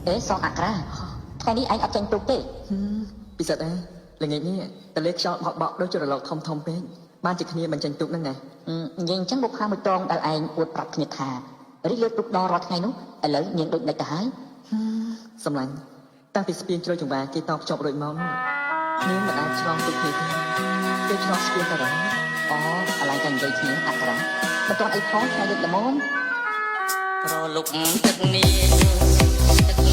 អេសងអក្រាថ្ងៃនេះឯងអត់ចេញទូកទេពិសិដ្ឋល្ងាចនេះតលេខ្យល់បក់ដូចជារលកធំពេកបានជាគ្នាមិនចេញទូកហ្នឹងណានិយាយអញ្ចឹងបុកខាងមួយតងដែលឯងអួតប្រាប់គ្នាថារីកលើកទូកដល់រាល់ថ្ងៃនោះឥឡូវនាងដូចមិនទៅហើយសម្លាញ់តាំងពីស្ពានជ្រោយចង្វាគេតបចប់រួចមកនោះនាងមិនអាចឆ្លងទូកគ្នាទេគេឆ្លងស្ពានតែរហូតអូឥឡូវតែនិយាយគ្នាអក្រាមិនទាន់អីផងថ្ងៃលើកល្មមរលុកទឹកនាង